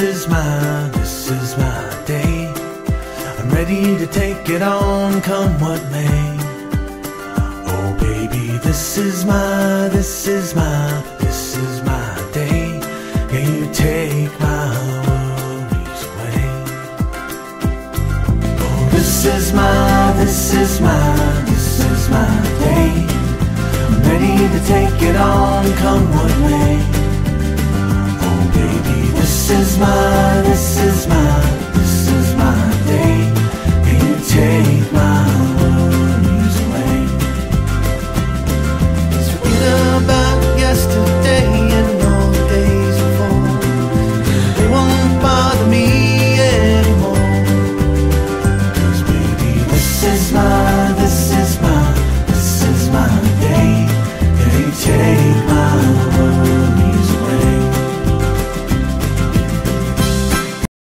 this is my day. I'm ready to take it on, come what may. Oh baby, this is my day. Yeah, you take my worries away. Oh, this is my day. I'm ready to take it on, come what may. Oh baby, this is my